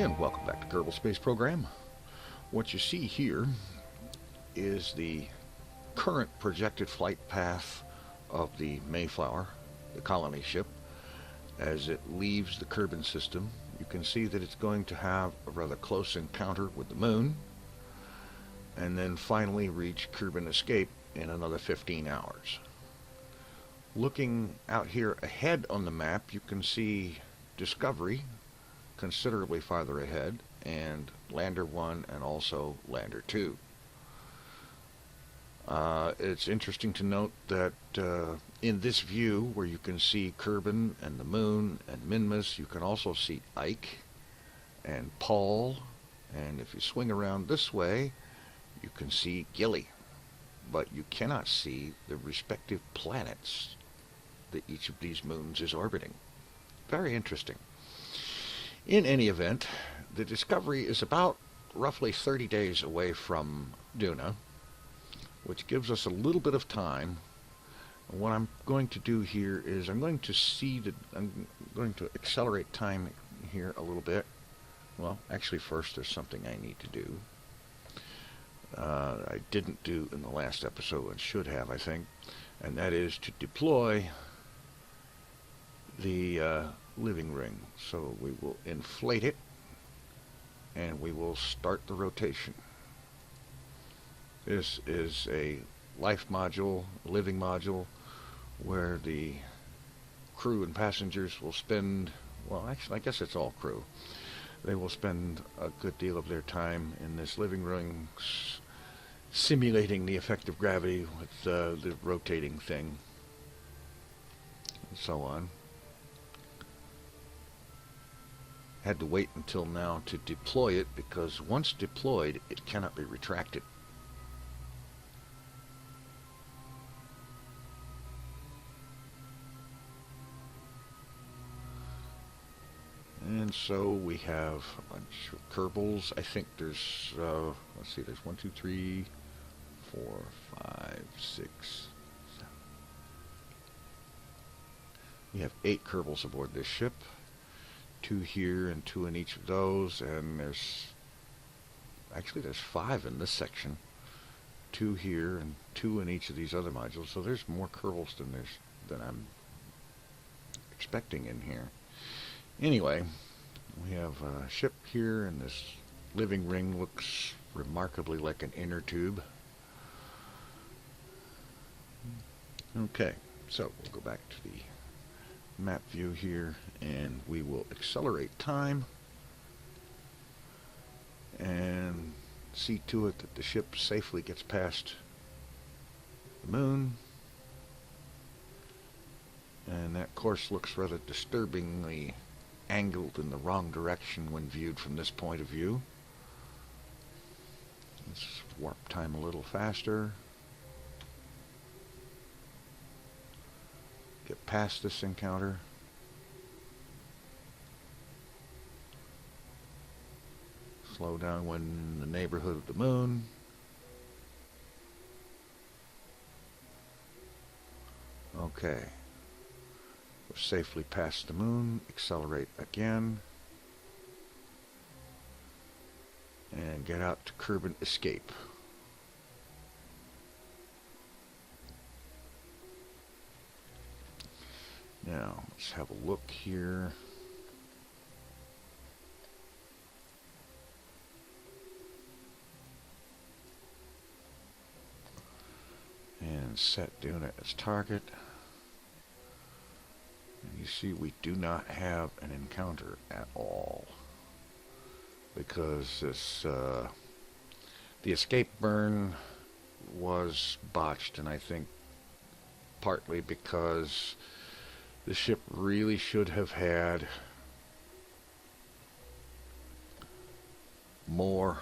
And welcome back to Kerbal Space Program. What you see here is the current projected flight path of the Mayflower, the colony ship, as it leaves the Kerbin system. You can see that it's going to have a rather close encounter with the moon, and then finally reach Kerbin escape in another 15 hours. Looking out here ahead on the map, you can see Discovery considerably farther ahead, and Lander 1 and also Lander 2. It's interesting to note that in this view, where you can see Kerbin and the moon and Minmus, you can also see Ike and Paul, and if you swing around this way, you can see Gilly, but you cannot see the respective planets that each of these moons is orbiting. Very interesting. In any event, the Discovery is about roughly 30 days away from Duna, which gives us a little bit of time. What I'm going to do here is I'm going to accelerate time here a little bit. Well, actually first there's something I need to do. I didn't do in the last episode and should have, I think, and that is to deploy the living ring. So we will inflate it and we will start the rotation. This is a life module, living module, where the crew and passengers will spend, well, actually I guess it's all crew. They will spend a good deal of their time in this living ring simulating the effect of gravity with the rotating thing and so on. Had to wait until now to deploy it because once deployed it cannot be retracted. And so we have a bunch of Kerbals. I think there's, let's see, there's 1, 2, 3, 4, 5, 6, 7. We have 8 Kerbals aboard this ship. 2 here and 2 in each of those, and there's 5 in this section. 2 here and 2 in each of these other modules. So there's more Kerbals than I'm expecting in here. Anyway, we have a ship here, and this living ring looks remarkably like an inner tube. Okay, so we'll go back to the map view here, and we will accelerate time and see to it that the ship safely gets past the moon. And that course looks rather disturbingly angled in the wrong direction when viewed from this point of view. Let's warp time a little faster. Get past this encounter. Slow down when in the neighborhood of the moon. Okay. We're safely past the moon. Accelerate again. And get out to Kerbin escape. Now, let's have a look here. And set Duna as target. And you see we do not have an encounter at all. Because this, the escape burn was botched, and I think partly because the ship really should have had more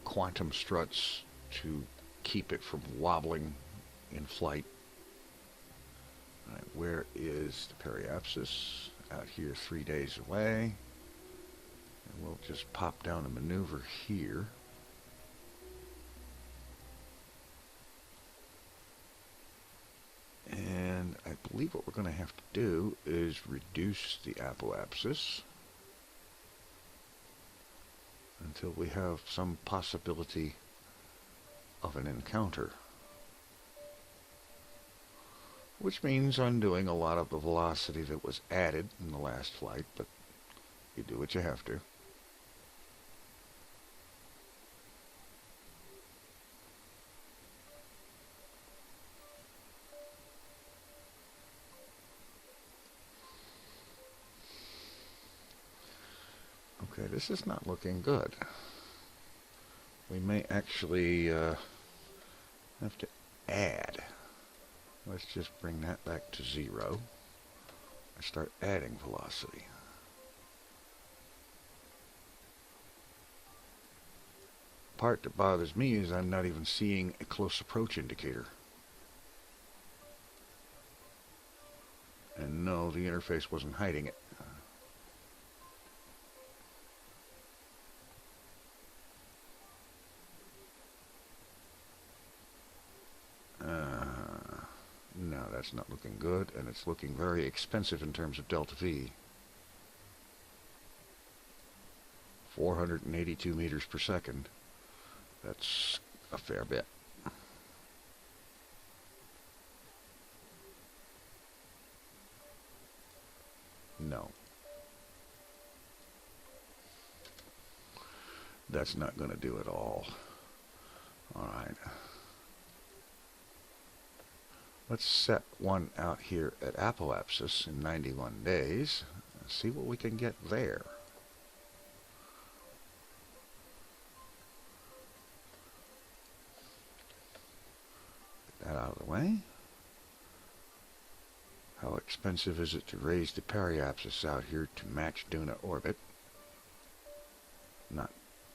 quantum struts to keep it from wobbling in flight. All right, where is the periapsis? Out here 3 days away. And we'll just pop down a maneuver here. And I believe what we're going to have to do is reduce the apoapsis. until we have some possibility of an encounter. Which means undoing a lot of the velocity that was added in the last flight, but you do what you have to. Okay, this is not looking good. We may actually have to add. Let's just bring that back to 0 and start adding velocity. The part that bothers me is I'm not even seeing a close approach indicator. And no, the interface wasn't hiding it. No, that's not looking good, and it's looking very expensive in terms of delta V. 482 meters per second. That's a fair bit. No. That's not going to do it all. All right. Let's set one out here at apoapsis in 91 days and see what we can get there. Get that out of the way. How expensive is it to raise the periapsis out here to match Duna orbit? Not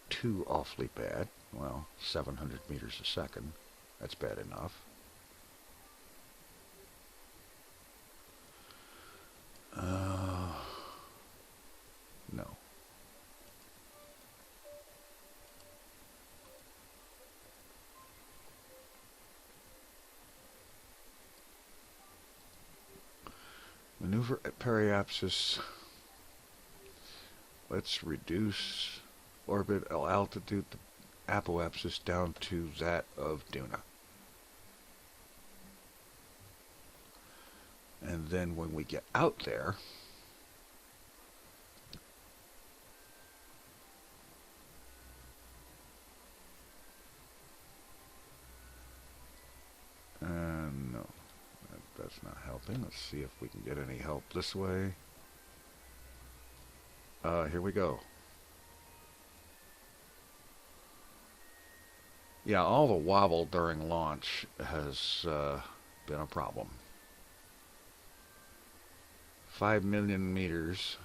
too awfully bad. Well, 700 meters a second. That's bad enough. No. Maneuver at periapsis. Let's reduce orbit altitude apoapsis down to that of Duna. And then when we get out there, no, that's not helping. Let's see if we can get any help this way. Here we go. Yeah, all the wobble during launch has been a problem. 5 million meters,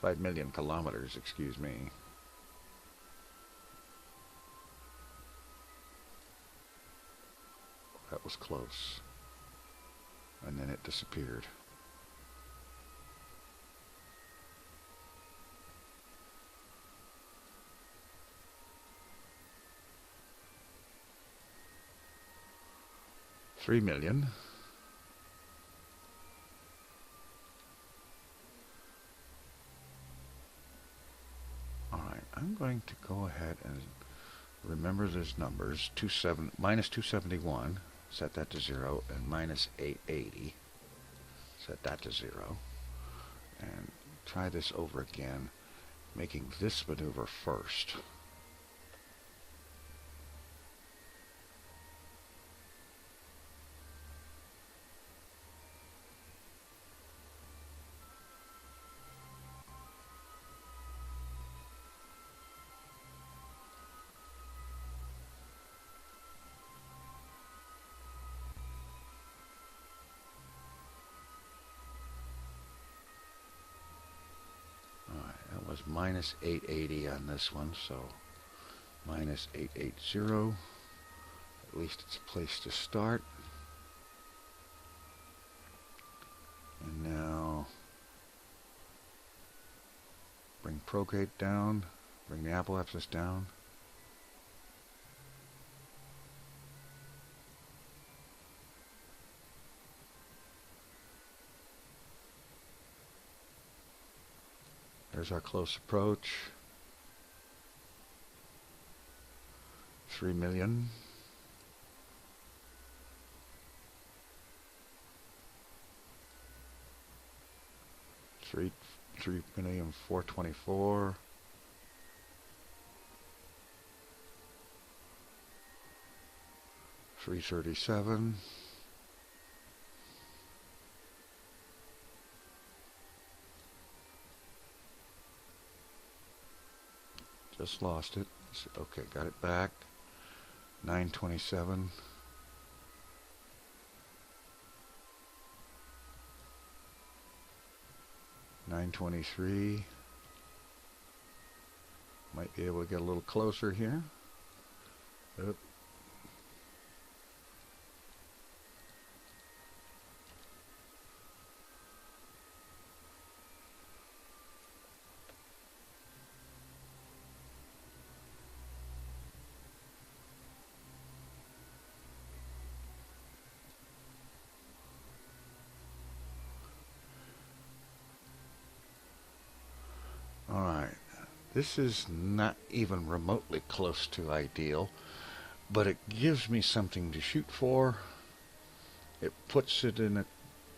5 million kilometers, excuse me. That was close. And then it disappeared. $3 million. I'm going to go ahead and remember those numbers. Minus 271, set that to 0, and minus 880, set that to 0. And try this over again, making this maneuver first. Minus 880 on this one, so minus 880. At least it's a place to start. And now bring Procate down, bring the apoapsis down. There's our close approach. 3 million. Three million 424. 337. Just lost it. Okay, got it back. 927. 923. Might be able to get a little closer here. Oop. Alright, this is not even remotely close to ideal, but it gives me something to shoot for. It puts it in a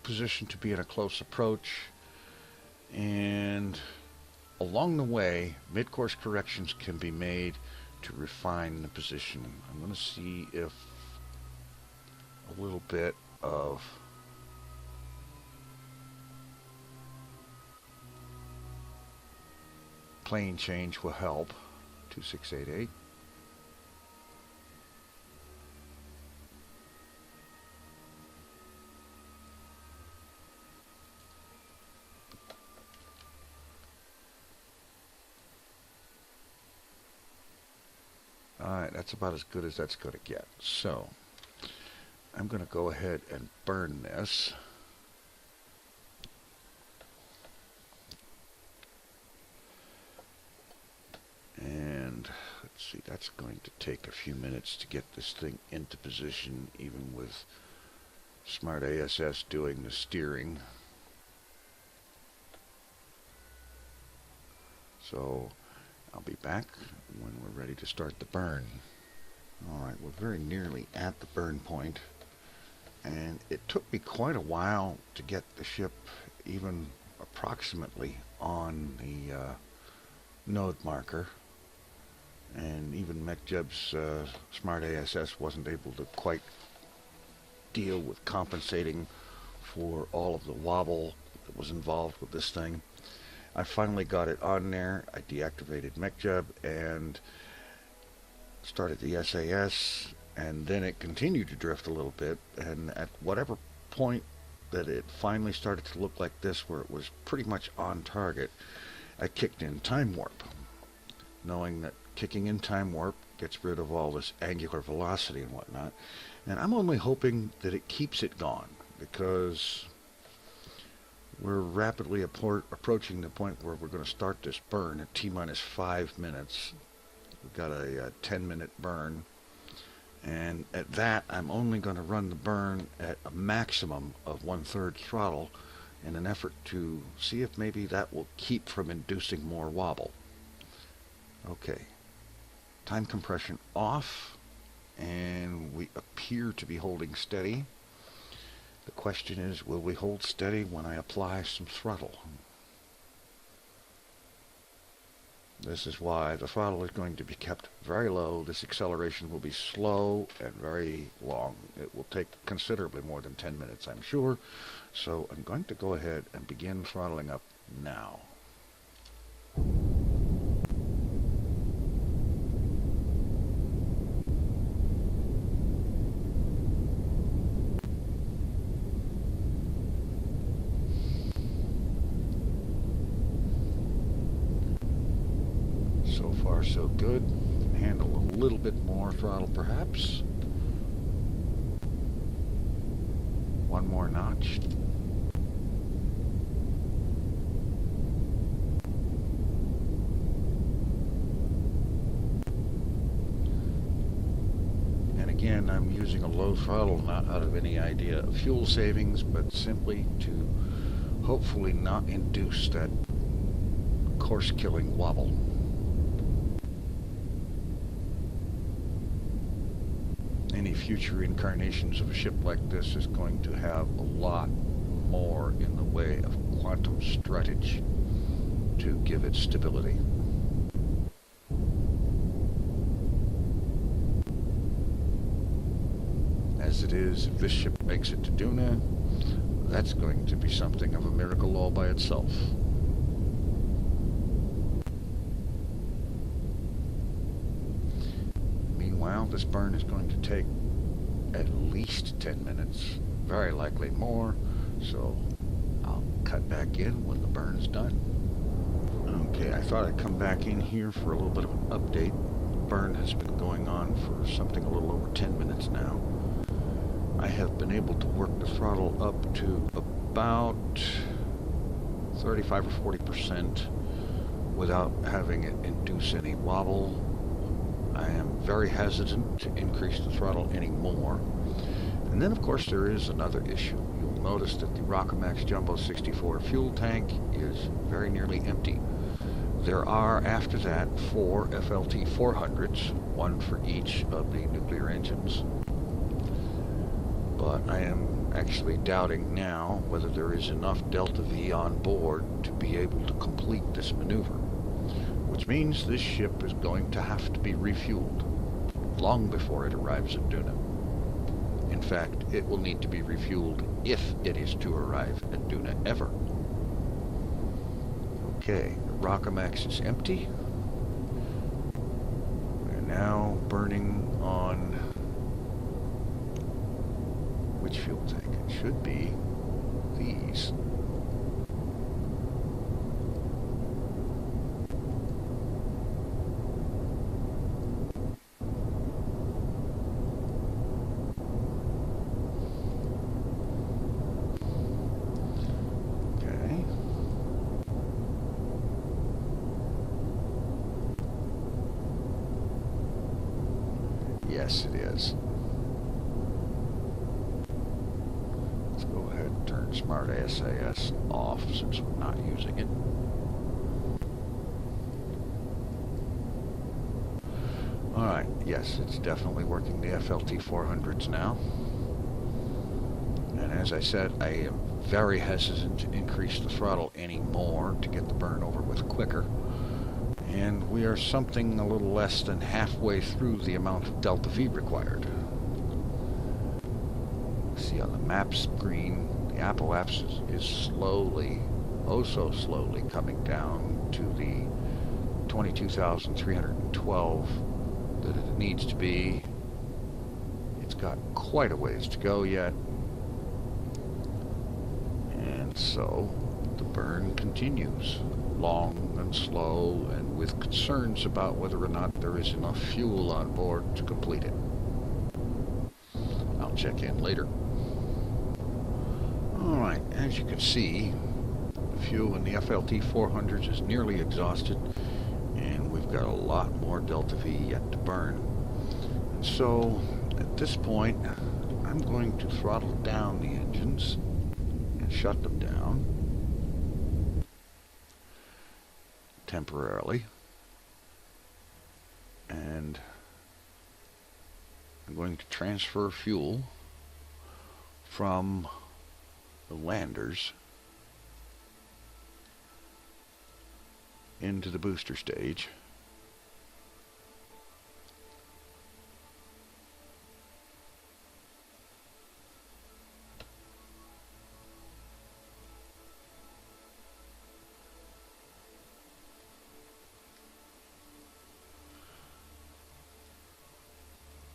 position to be in a close approach, and along the way, mid-course corrections can be made to refine the positioning. I'm going to see if a little bit of plane change will help. 2688. Alright, that's about as good as that's going to get. So, I'm going to go ahead and burn this. And let's see, that's going to take a few minutes to get this thing into position, even with Smart ASS doing the steering. So I'll be back when we're ready to start the burn. Alright, we're very nearly at the burn point, and it took me quite a while to get the ship even approximately on the node marker. And even mechjeb's Smart ASS wasn't able to quite deal with compensating for all of the wobble that was involved with this thing. I finally got it on there. I deactivated mechjeb and started the SAS, and then it continued to drift a little bit, and at whatever point that it finally started to look like this, where it was pretty much on target, I kicked in time warp, knowing that kicking in time warp gets rid of all this angular velocity and whatnot. And I'm only hoping that it keeps it gone, because we're rapidly approaching the point where we're going to start this burn at T-minus 5 minutes. We've got a 10-minute burn, and at that I'm only going to run the burn at a maximum of 1/3 throttle in an effort to see if maybe that will keep from inducing more wobble. Okay, time compression off, and we appear to be holding steady. The question is, will we hold steady when I apply some throttle? This is why the throttle is going to be kept very low. This acceleration will be slow and very long. It will take considerably more than 10 minutes, I'm sure. So I'm going to go ahead and begin throttling up now. So far, so good. Handle a little bit more throttle, perhaps. One more notch. And again, I'm using a low throttle, not out of any idea of fuel savings, but simply to hopefully not induce that course-killing wobble. any future incarnations of a ship like this is going to have a lot more in the way of quantum struttage to give it stability. As it is, if this ship makes it to Duna, that's going to be something of a miracle all by itself. Meanwhile, this burn is going to take at least 10 minutes, very likely more, so I'll cut back in when the burn's done. Okay, I thought I'd come back in here for a little bit of an update. The burn has been going on for something a little over 10 minutes now. I have been able to work the throttle up to about 35 or 40% without having it induce any wobble. I am very hesitant to increase the throttle anymore. And then, of course, there is another issue. You'll notice that the Rockamax Jumbo 64 fuel tank is very nearly empty. There are, after that, 4 FLT 400s, one for each of the nuclear engines. But I am actually doubting now whether there is enough Delta V on board to be able to complete this maneuver. Which means this ship is going to have to be refueled long before it arrives at Duna. In fact, it will need to be refueled if it is to arrive at Duna ever. Okay, the Rockamax is empty. We're now burning on which fuel tank? It should be these. Okay. Yes, it is. Smart SAS off since we're not using it. Alright, yes, it's definitely working the FLT 400s now. And as I said, I am very hesitant to increase the throttle anymore to get the burn over with quicker. And we are something a little less than halfway through the amount of Delta V required. See on the map screen, the apoapse is slowly, oh so slowly, coming down to the 22,312 that it needs to be. It's got quite a ways to go yet. And so the burn continues, long and slow, and with concerns about whether or not there is enough fuel on board to complete it. I'll check in later. Alright, as you can see, the fuel in the FLT 400s is nearly exhausted, and we've got a lot more Delta V yet to burn. And so, at this point, I'm going to throttle down the engines and shut them down temporarily. And I'm going to transfer fuel from the landers into the booster stage.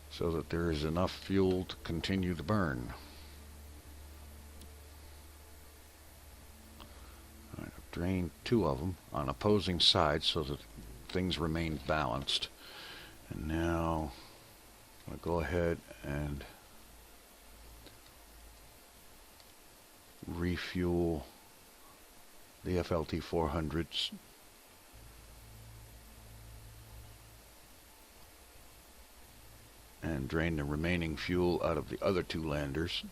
So that there is enough fuel to continue the burn. Drain 2 of them on opposing sides so that things remain balanced. And now I'll go ahead and refuel the FLT 400s. And drain the remaining fuel out of the other 2 landers.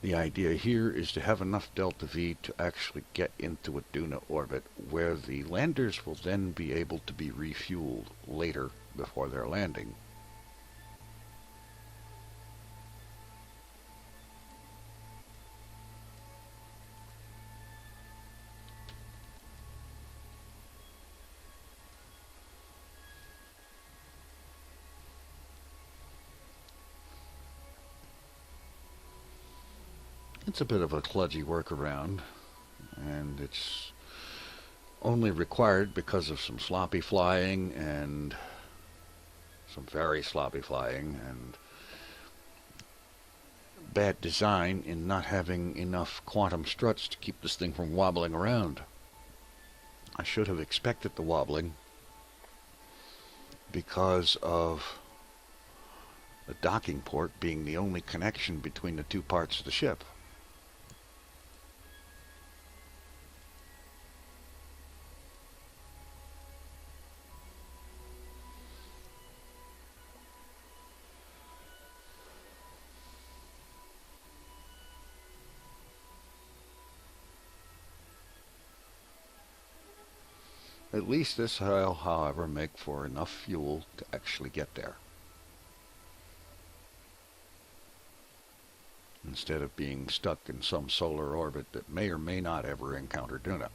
The idea here is to have enough Delta V to actually get into a Duna orbit, where the landers will then be able to be refueled later before their landing. It's a bit of a kludgy workaround, and it's only required because of some sloppy flying and some very sloppy flying and bad design in not having enough quantum struts to keep this thing from wobbling around. I should have expected the wobbling because of the docking port being the only connection between the two parts of the ship. At least this will, however, make for enough fuel to actually get there, instead of being stuck in some solar orbit that may or may not ever encounter Duna.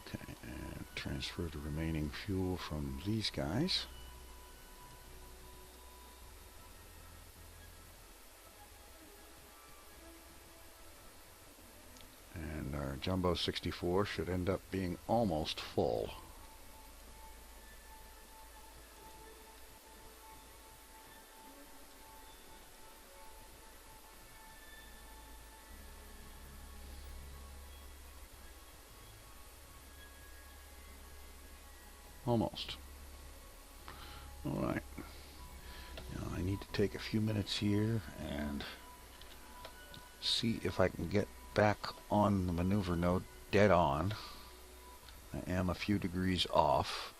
Okay, and transfer the remaining fuel from these guys. And our Jumbo 64 should end up being almost full. Almost. Alright. Now I need to take a few minutes here and see if I can get back on the maneuver node dead on. I am a few degrees off.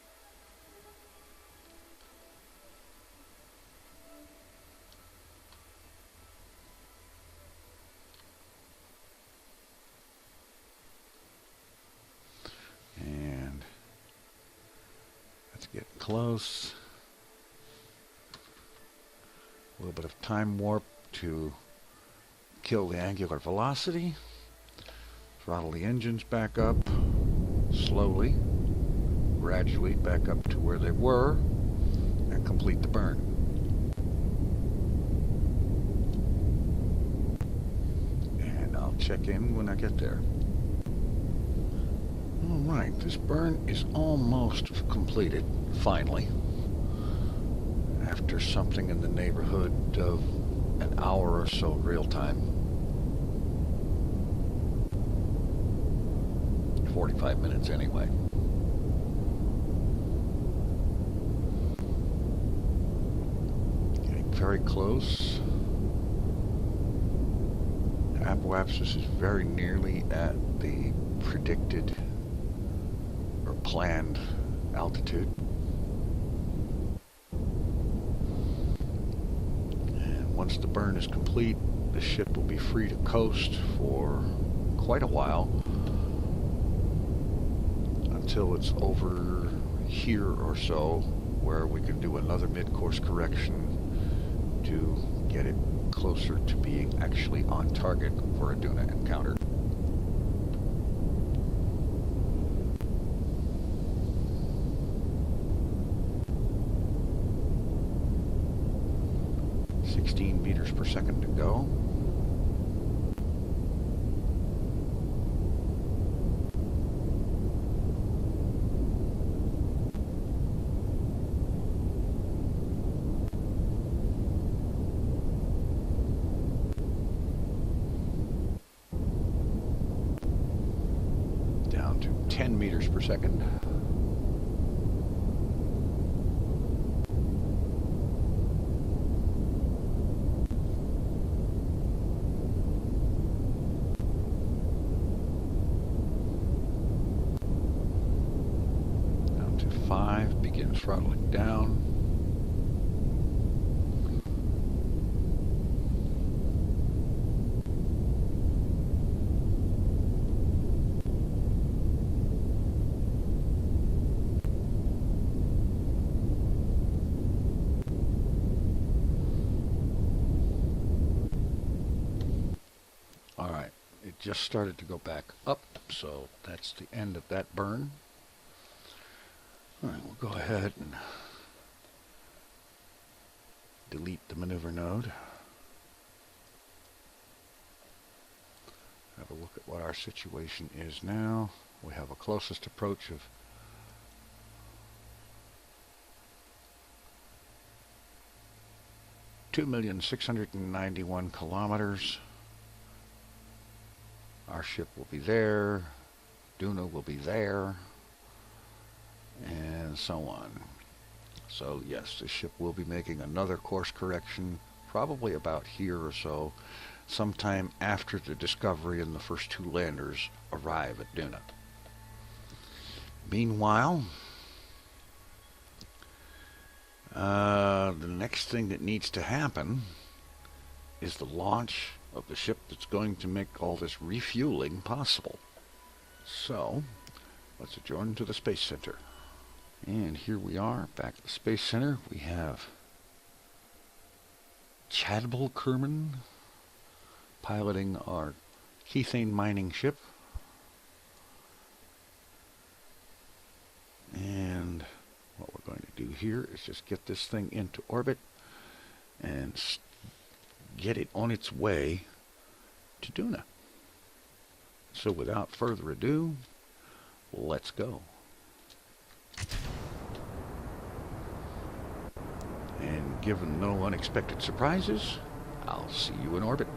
And let's get close. A little bit of time warp to kill the angular velocity. Throttle the engines back up slowly, gradually back up to where they were, and complete the burn. And I'll check in when I get there. Alright, this burn is almost completed, finally. After something in the neighborhood of an hour or so real time. 45 minutes anyway. Getting very close. Apoapsis is very nearly at the predicted or planned altitude. And once the burn is complete, the ship will be free to coast for quite a while, until it's over here or so, where we can do another mid-course correction to get it closer to being actually on target for a Duna encounter. Meters per second to go. Down to 10 meters per second. 5, begin throttling down. Alright, it just started to go back up, so that's the end of that burn. Alright, we'll go ahead and delete the maneuver node. Have a look at what our situation is now. We have a closest approach of 2,691 kilometers. Our ship will be there, Duna will be there, and so on. So yes, the ship will be making another course correction, probably about here or so, sometime after the Discovery and the first 2 landers arrive at Duna. Meanwhile, the next thing that needs to happen is the launch of the ship that's going to make all this refueling possible. So, let's adjourn to the Space Center. And here we are, back at the Space Center. We have Kerbal piloting our Kethane mining ship. And what we're going to do here is just get this thing into orbit and get it on its way to Duna. So without further ado, let's go. And given no unexpected surprises, I'll see you in orbit.